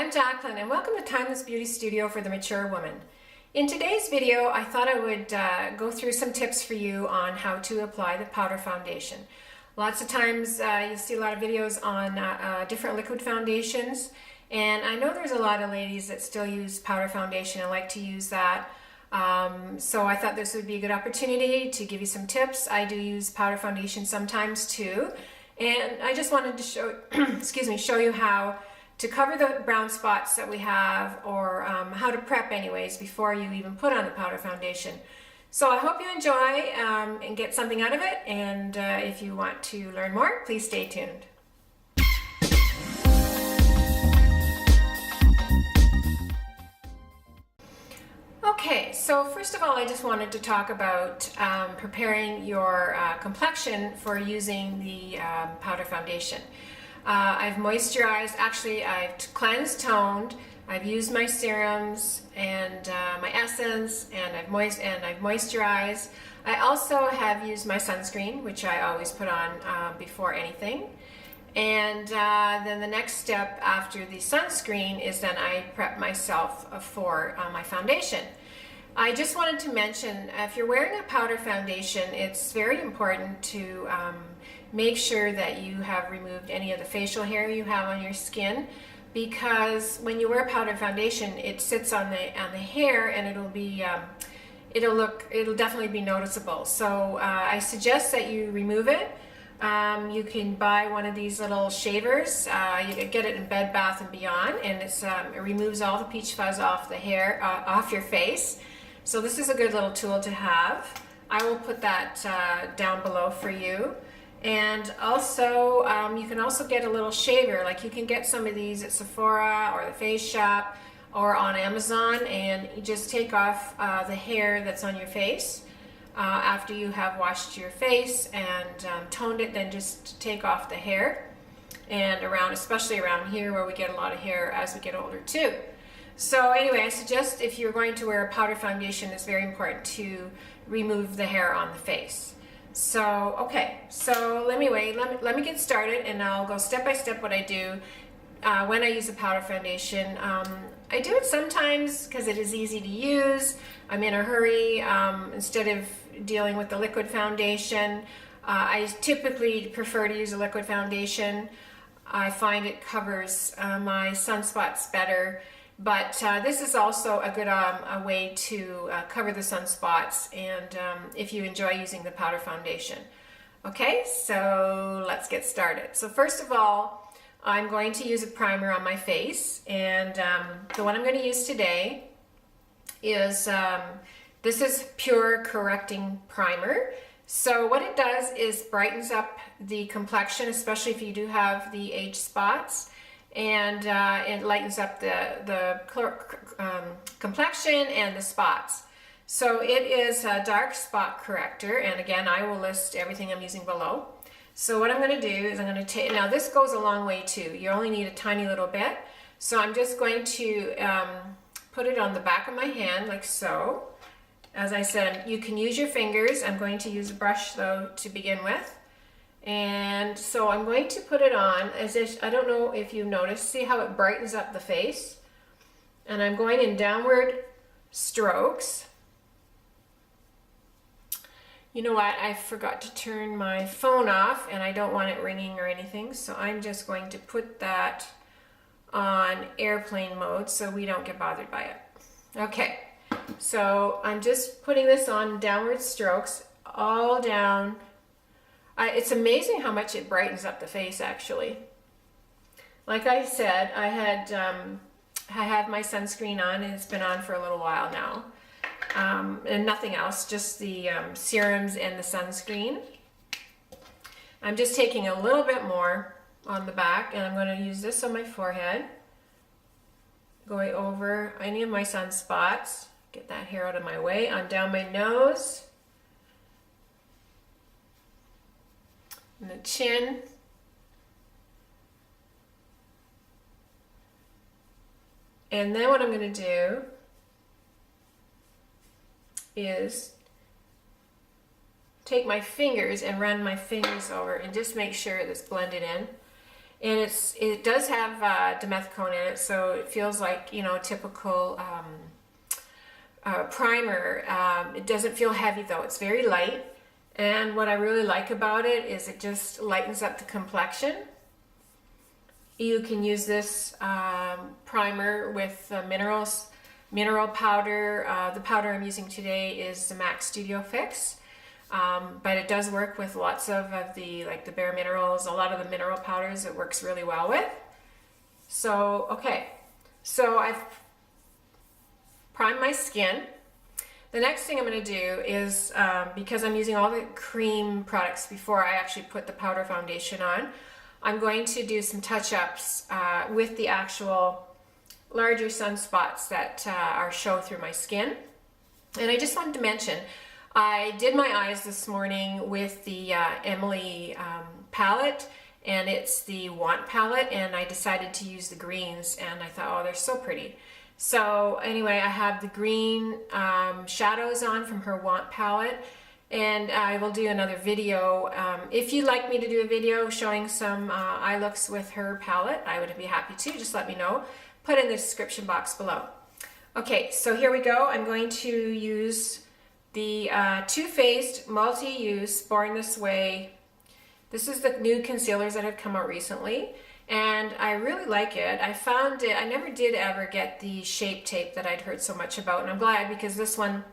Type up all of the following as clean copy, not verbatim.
I'm Jacqueline and welcome to Timeless Beauty Studio for the Mature Woman. In today's video, I thought I would go through some tips for you on how to apply the powder foundation. Lots of times you'll see a lot of videos on different liquid foundations, and I know there's a lot of ladies that still use powder foundation and like to use that. So I thought this would be a good opportunity to give you some tips. I do use powder foundation sometimes too, and I just wanted to show, show you how to cover the brown spots that we have, or how to prep anyways before you even put on the powder foundation. So I hope you enjoy and get something out of it, and if you want to learn more, please stay tuned. Okay, so first of all, I just wanted to talk about preparing your complexion for using the powder foundation. I've moisturized, actually I've cleansed, toned, I've used my serums and my essence, and I've moisturized. I also have used my sunscreen, which I always put on before anything. And then the next step after the sunscreen is then I prep myself for my foundation. I just wanted to mention, if you're wearing a powder foundation, it's very important to make sure that you have removed any of the facial hair you have on your skin, because when you wear powder foundation, it sits on the hair, and it'll definitely be noticeable. So I suggest that you remove it. You can buy one of these little shavers. You can get it in Bed Bath & Beyond, and it removes all the peach fuzz off the hair, off your face. So this is a good little tool to have. I will put that down below for you. And also, you can also get a little shaver. Like, you can get some of these at Sephora or the Face Shop or on Amazon, and you just take off the hair that's on your face. After you have washed your face and toned it, then just take off the hair, and especially around here where we get a lot of hair as we get older too. So anyway, I suggest if you're going to wear a powder foundation, it's very important to remove the hair on the face. So okay, so let me get started, and I'll go step by step what I do when I use a powder foundation. I do it sometimes because it is easy to use. I'm in a hurry. Instead of dealing with the liquid foundation, I typically prefer to use a liquid foundation. I find it covers my sunspots better, but this is also a good a way to cover the sunspots, and if you enjoy using the powder foundation. Okay, so let's get started. So first of all, I'm going to use a primer on my face, and the one I'm going to use today is this is Pure Correcting Primer. So what it does is brightens up the complexion, especially if you do have the age spots, and it lightens up the complexion and the spots. So it is a dark spot corrector, and again, I will list everything I'm using below. So what I'm going to do is I'm going to take, now this goes a long way too. You only need a tiny little bit. So I'm just going to put it on the back of my hand like so. As I said, you can use your fingers. I'm going to use a brush though to begin with. And so I'm going to put it on as if, I don't know if you noticed, see how it brightens up the face? And I'm going in downward strokes. You know what, I forgot to turn my phone off, and I don't want it ringing or anything, so I'm just going to put that on airplane mode so we don't get bothered by it. Okay, so I'm just putting this on downward strokes all down. It's amazing how much it brightens up the face, actually. Like I said, I have my sunscreen on, and it's been on for a little while now. And nothing else, just the serums and the sunscreen. I'm just taking a little bit more on the back, and I'm going to use this on my forehead, going over any of my sunspots, get that hair out of my way, on down my nose, and the chin, and then what I'm going to do is take my fingers and run my fingers over and just make sure it's blended in. And it does have dimethicone in it, so it feels like, you know, a typical primer. It doesn't feel heavy though, it's very light. And what I really like about it is it just lightens up the complexion. You can use this primer with mineral powder. The powder I'm using today is the MAC Studio Fix. But it does work with lots of the, like the Bare Minerals, a lot of the mineral powders it works really well with. So, okay, so I've primed my skin. The next thing I'm going to do is, because I'm using all the cream products before I actually put the powder foundation on, I'm going to do some touch-ups with the actual larger sunspots that are show through my skin. And I just wanted to mention, I did my eyes this morning with the Emily palette, and it's the Want palette, and I decided to use the greens, and I thought, oh, they're so pretty. So anyway, I have the green shadows on from her Want palette, and I will do another video. If you'd like me to do a video showing some eye looks with her palette, I would be happy to. Just let me know. Put in the description box below. Okay, so here we go. I'm going to use the Too Faced Multi-Use Born This Way. This is the nude concealers that have come out recently, and I really like it. I found it, I never did ever get the Shape Tape that I'd heard so much about, and I'm glad because this one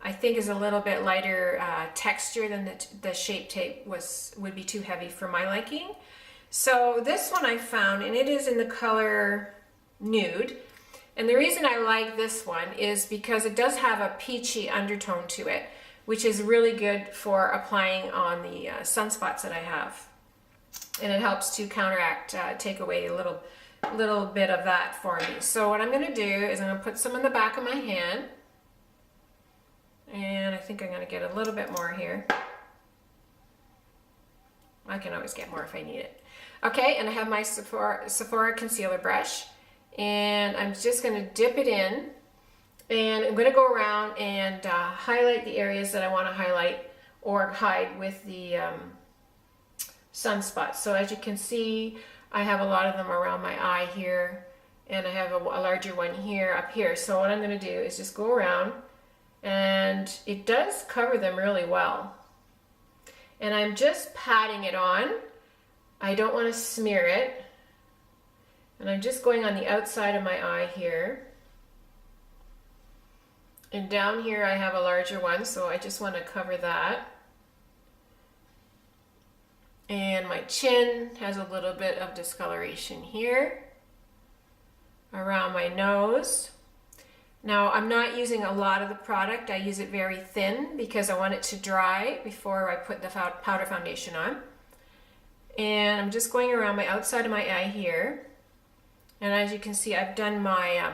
I think is a little bit lighter texture than the Shape Tape would be too heavy for my liking. So this one I found, and it is in the color Nude. And the reason I like this one is because it does have a peachy undertone to it, which is really good for applying on the sunspots that I have. And it helps to counteract, take away a little bit of that for me. So what I'm going to do is I'm going to put some in the back of my hand. And I think I'm going to get a little bit more here. I can always get more if I need it. Okay, and I have my Sephora concealer brush. And I'm just going to dip it in, and I'm going to go around and highlight the areas that I want to highlight or hide with the sunspots. So as you can see, I have a lot of them around my eye here, and I have a larger one here, up here. So what I'm going to do is just go around, and it does cover them really well. And I'm just patting it on. I don't want to smear it. And I'm just going on the outside of my eye here. And down here I have a larger one, so I just want to cover that. And my chin has a little bit of discoloration here. Around my nose. Now I'm not using a lot of the product, I use it very thin because I want it to dry before I put the powder foundation on. And I'm just going around my outside of my eye here. And as you can see, I've done my,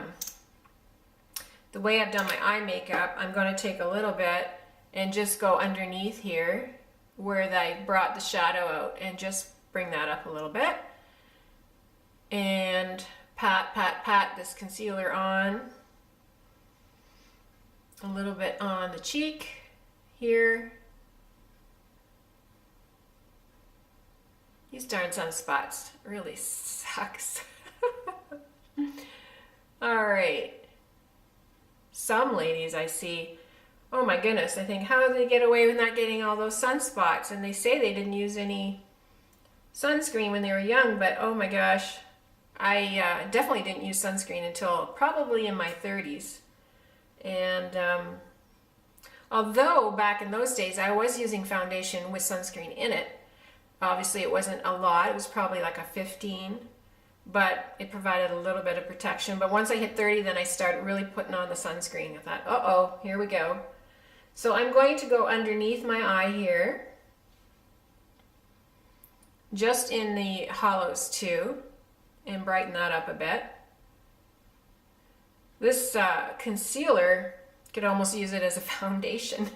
the way I've done my eye makeup, I'm going to take a little bit and just go underneath here where I brought the shadow out and just bring that up a little bit. And pat, pat, pat this concealer on. A little bit on the cheek here. These darn sunspots really sucks. All right. Some ladies I see, oh my goodness, I think, how did they get away with not getting all those sunspots? And they say they didn't use any sunscreen when they were young, but oh my gosh, I definitely didn't use sunscreen until probably in my 30s. And although back in those days I was using foundation with sunscreen in it, obviously it wasn't a lot, it was probably like a 15. But it provided a little bit of protection. But once I hit 30, then I started really putting on the sunscreen. I thought, uh-oh, here we go. So I'm going to go underneath my eye here, just in the hollows too, and brighten that up a bit. This concealer, could almost use it as a foundation.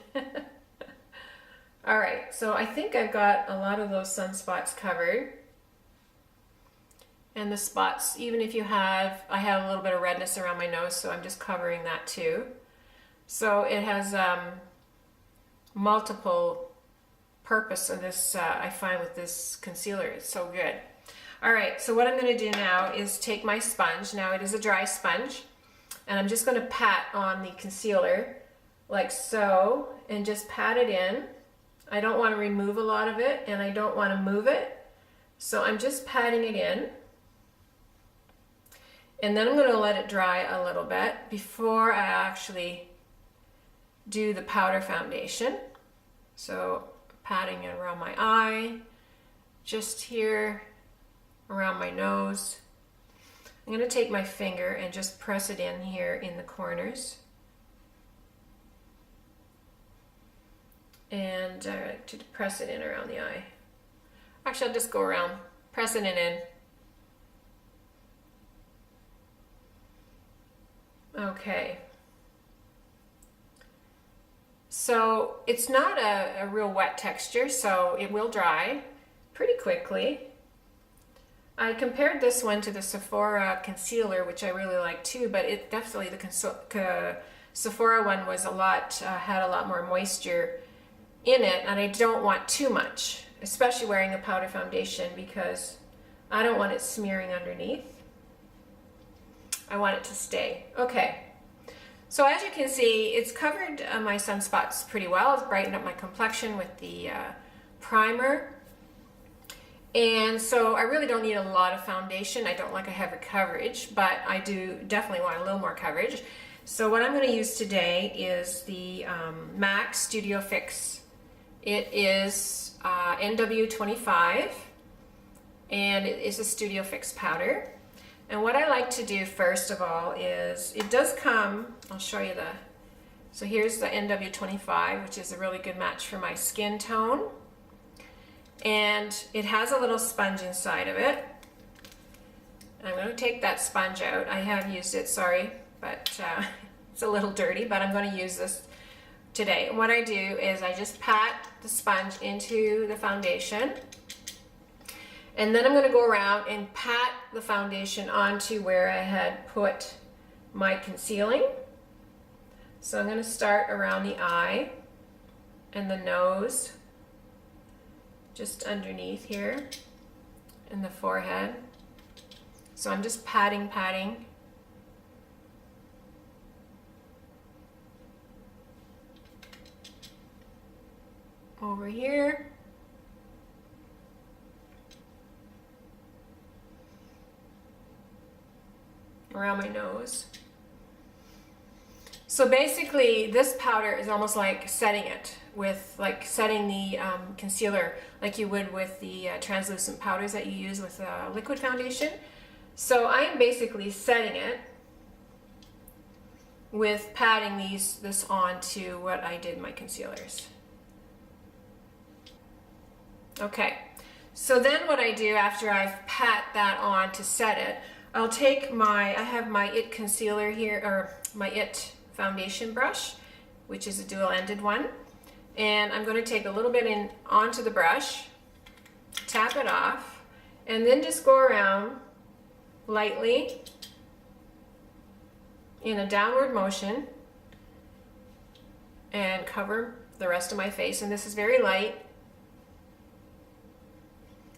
All right, so I think I've got a lot of those sunspots covered. And the spots, even if you have, I have a little bit of redness around my nose, so I'm just covering that too. So it has multiple purpose in this, I find with this concealer, it's so good. All right, so what I'm going to do now is take my sponge. Now it is a dry sponge, and I'm just going to pat on the concealer like so, and just pat it in. I don't want to remove a lot of it, and I don't want to move it, so I'm just patting it in. And then I'm going to let it dry a little bit before I actually do the powder foundation. So patting it around my eye, just here around my nose. I'm going to take my finger and just press it in here in the corners. And to press it in around the eye. Actually, I'll just go around, pressing it in. Okay. So it's not a real wet texture, so it will dry pretty quickly. I compared this one to the Sephora concealer, which I really like too, but it definitely, the Sephora one was had a lot more moisture in it, and I don't want too much, especially wearing a powder foundation, because I don't want it smearing underneath. I want it to stay. Okay. So as you can see, it's covered my sunspots pretty well. It's brightened up my complexion with the primer. And so I really don't need a lot of foundation. I don't like a heavy coverage, but I do definitely want a little more coverage. So what I'm going to use today is the MAC Studio Fix. It is NW25, and it is a Studio Fix powder. And what I like to do first of all is, it does come, I'll show you so here's the NW25, which is a really good match for my skin tone. And it has a little sponge inside of it. I'm going to take that sponge out. I have used it, sorry, but it's a little dirty, but I'm going to use this today. And what I do is I just pat the sponge into the foundation. And then I'm going to go around and pat the foundation onto where I had put my concealing. So I'm going to start around the eye and the nose, just underneath here, and the forehead. So I'm just patting. Over here. Around my nose. So basically this powder is almost like setting it with, like setting the concealer like you would with the translucent powders that you use with liquid foundation. So I am basically setting it with patting this onto what I did my concealers. Okay, so then what I do after I've pat that on to set it, I'll take I have my IT concealer here, or my IT foundation brush, which is a dual-ended one. And I'm going to take a little bit onto the brush, tap it off, and then just go around lightly in a downward motion and cover the rest of my face. And this is very light.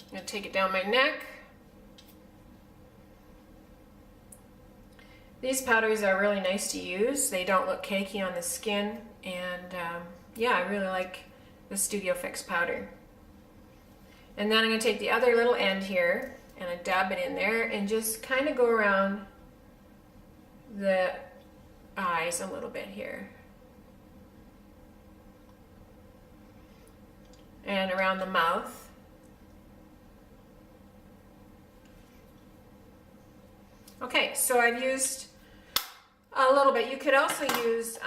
I'm going to take it down my neck. These powders are really nice to use. They don't look cakey on the skin, and yeah, I really like the Studio Fix powder. And then I'm going to take the other little end here and I dab it in there and just kind of go around the eyes a little bit here. And around the mouth. Okay, so I've used a little bit. You could also use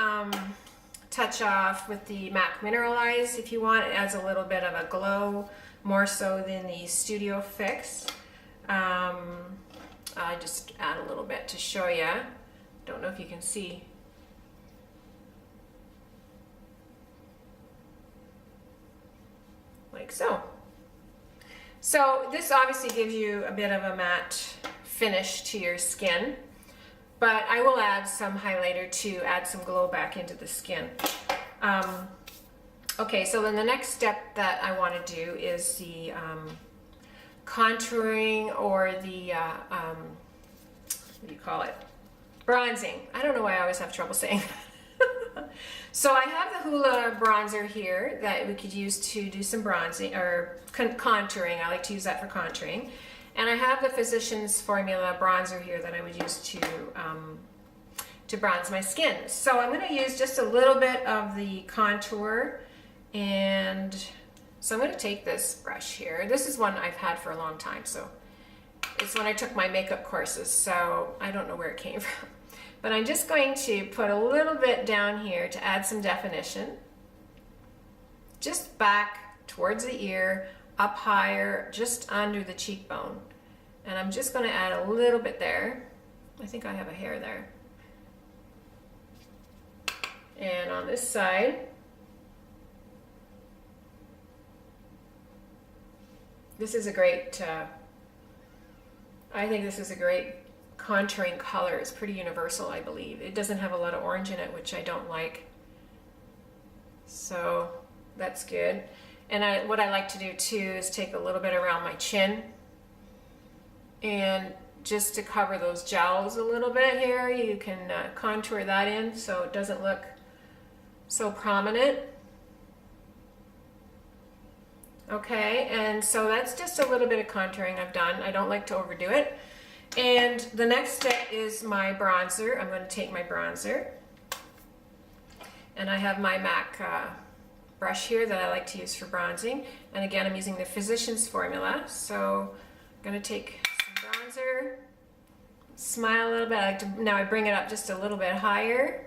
Touch Off with the MAC Mineralize if you want. It adds a little bit of a glow, more so than the Studio Fix. I just add a little bit to show you. Don't know if you can see. Like so. So this obviously gives you a bit of a matte finish to your skin, but I will add some highlighter to add some glow back into the skin. Okay, so then the next step that I want to do is the contouring or the, what do you call it? Bronzing. I don't know why I always have trouble saying that. So I have the Hoola bronzer here that we could use to do some bronzing or contouring. I like to use that for contouring. And I have the Physicians Formula bronzer here that I would use to bronze my skin. So I'm going to use just a little bit of the contour, and so I'm going to take this brush here. This is one I've had for a long time, so it's when I took my makeup courses, so I don't know where it came from. But I'm just going to put a little bit down here to add some definition. Just back towards the ear, up higher, just under the cheekbone. And I'm just going to add a little bit there. I think I have a hair there. And on this side, this is a great, I think this is a great contouring color. It's pretty universal, I believe. It doesn't have a lot of orange in it, which I don't like. So that's good. And what I like to do too is take a little bit around my chin, and just to cover those jowls a little bit here, you can contour that in so it doesn't look so prominent. Okay, and so that's just a little bit of contouring I've done. I don't like to overdo it. And the next step is my bronzer. I'm going to take my bronzer, and I have my MAC brush here that I like to use for bronzing. And again, I'm using the Physicians Formula. So I'm going to take some bronzer, smile a little bit. Now I bring it up just a little bit higher.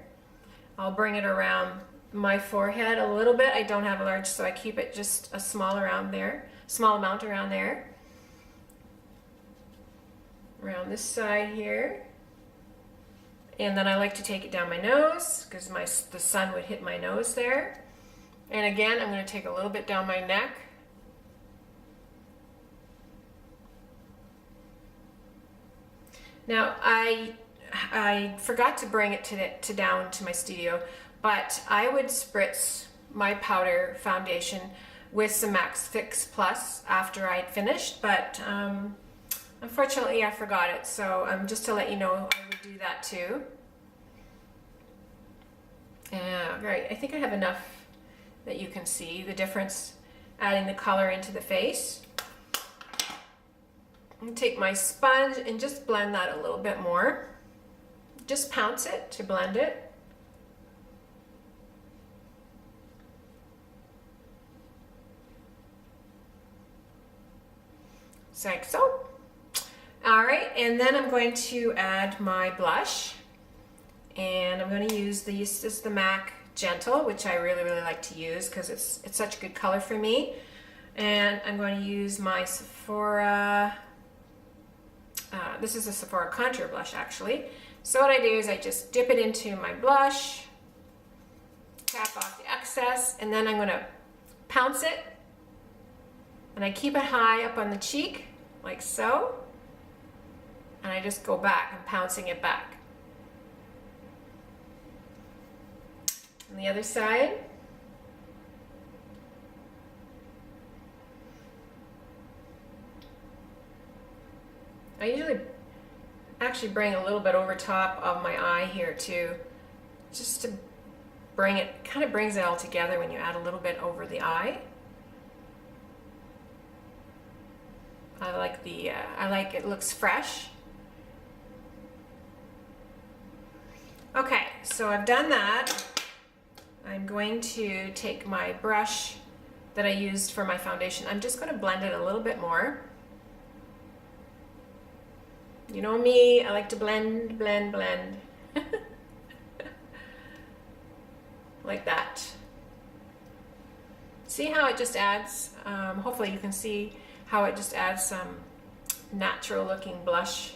I'll bring it around my forehead a little bit. I don't have a large, so I keep it just a small amount around there. Around this side here. And then I like to take it down my nose because the sun would hit my nose there. And again, I'm going to take a little bit down my neck. Now I forgot to bring it down to my studio, but I would spritz my powder foundation with some MAC Fix Plus after I'd finished, but unfortunately I forgot it, so just to let you know, I would do that too. Right, I think I have enough that you can see the difference adding the color into the face. And take my sponge and just blend that a little bit more. Just pounce it to blend it. Just like so. All right, and then I'm going to add my blush, and I'm going to use this is the MAC Gentle, which I really like to use because it's such a good color for me. And I'm going to use my Sephora. This is a Sephora contour blush, actually. So what I do is I just dip it into my blush, tap off the excess, and then I'm going to pounce it, and I keep it high up on the cheek, like so, and I just go back and pouncing it back. On the other side. I usually actually bring a little bit over top of my eye here too, just to bring it, kind of brings it all together when you add a little bit over the eye. I like it looks fresh. Okay, so I've done that. I'm going to take my brush that I used for my foundation. I'm just going to blend it a little bit more. You know me, I like to blend, blend, blend. Like that. See how it just adds, hopefully you can see how it just adds some natural looking blush.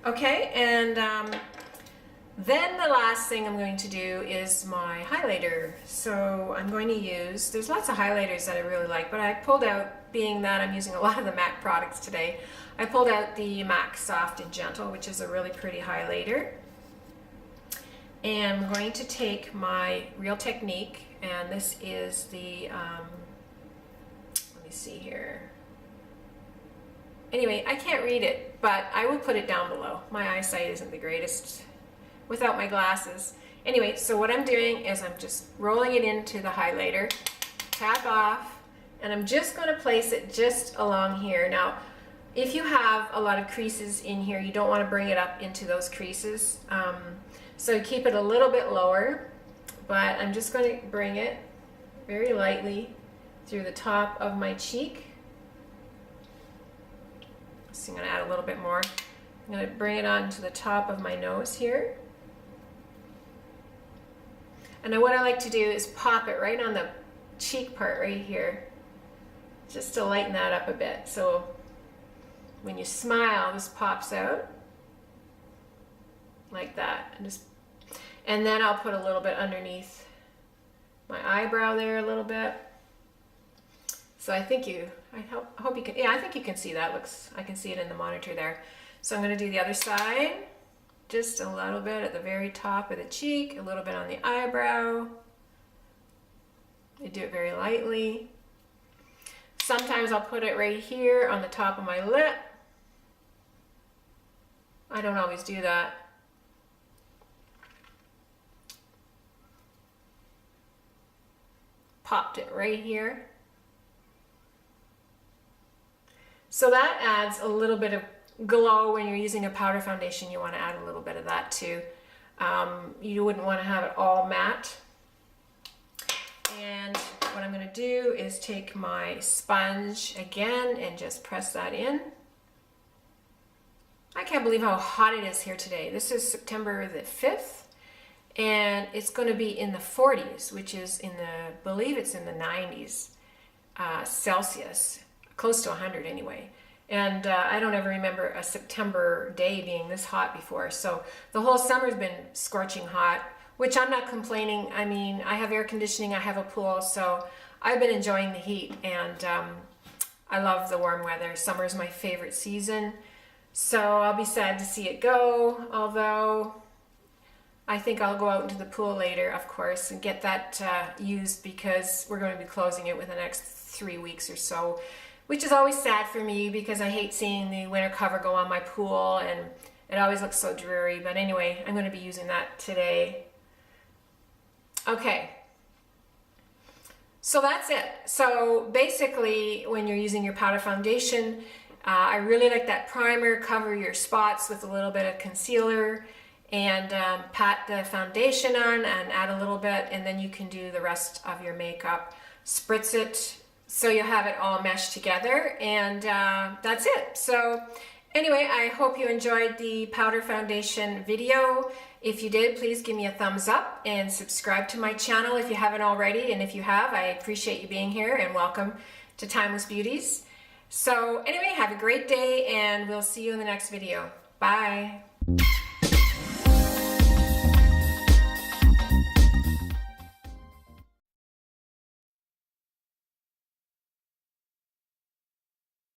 Okay, and then the last thing I'm going to do is my highlighter. So I'm going to use, there's lots of highlighters that I really like, but I pulled out, being that I'm using a lot of the MAC products today, I pulled out the MAC Soft and Gentle, which is a really pretty highlighter. And I'm going to take my Real Technique, and this is the, let me see here, Anyway, I can't read it, but I will put it down below. My eyesight isn't the greatest without my glasses. Anyway, so what I'm doing is I'm just rolling it into the highlighter, tap off, and I'm just going to place it just along here. Now, if you have a lot of creases in here, you don't want to bring it up into those creases. So keep it a little bit lower, but I'm just going to bring it very lightly through the top of my cheek. So I'm going to add a little bit more. I'm going to bring it on to the top of my nose here. And then what I like to do is pop it right on the cheek part right here, just to lighten that up a bit. So when you smile, this pops out like that. And then I'll put a little bit underneath my eyebrow there a little bit. So I hope you can, yeah, I think you can see that. I can see it in the monitor there. So I'm going to do the other side. Just a little bit at the very top of the cheek, a little bit on the eyebrow. I do it very lightly. Sometimes I'll put it right here on the top of my lip. I don't always do that. Popped it right here. So that adds a little bit of glow. When you're using a powder foundation, you want to add a little bit of that too. You wouldn't want to have it all matte. And what I'm going to do is take my sponge again and just press that in. I can't believe how hot it is here today. This is September the 5th, and it's going to be in the 40s, which is I believe it's in the 90s Celsius, close to 100 anyway. And I don't ever remember a September day being this hot before. So the whole summer's been scorching hot, which I'm not complaining. I mean, I have air conditioning, I have a pool, so I've been enjoying the heat, and I love the warm weather. Summer's my favorite season. So I'll be sad to see it go, although I think I'll go out into the pool later, of course, and get that used, because we're going to be closing it within the next 3 weeks or so, which is always sad for me because I hate seeing the winter cover go on my pool, and it always looks so dreary. But anyway, I'm going to be using that today. Okay. So that's it. So basically, when you're using your powder foundation, I really like that primer. Cover your spots with a little bit of concealer, and pat the foundation on and add a little bit, and then you can do the rest of your makeup. Spritz it so you have it all meshed together, and that's it. So anyway, I hope you enjoyed the powder foundation video. If you did, please give me a thumbs up and subscribe to my channel if you haven't already. And if you have, I appreciate you being here, and welcome to Timeless Beauties. So anyway, have a great day, and we'll see you in the next video. Bye.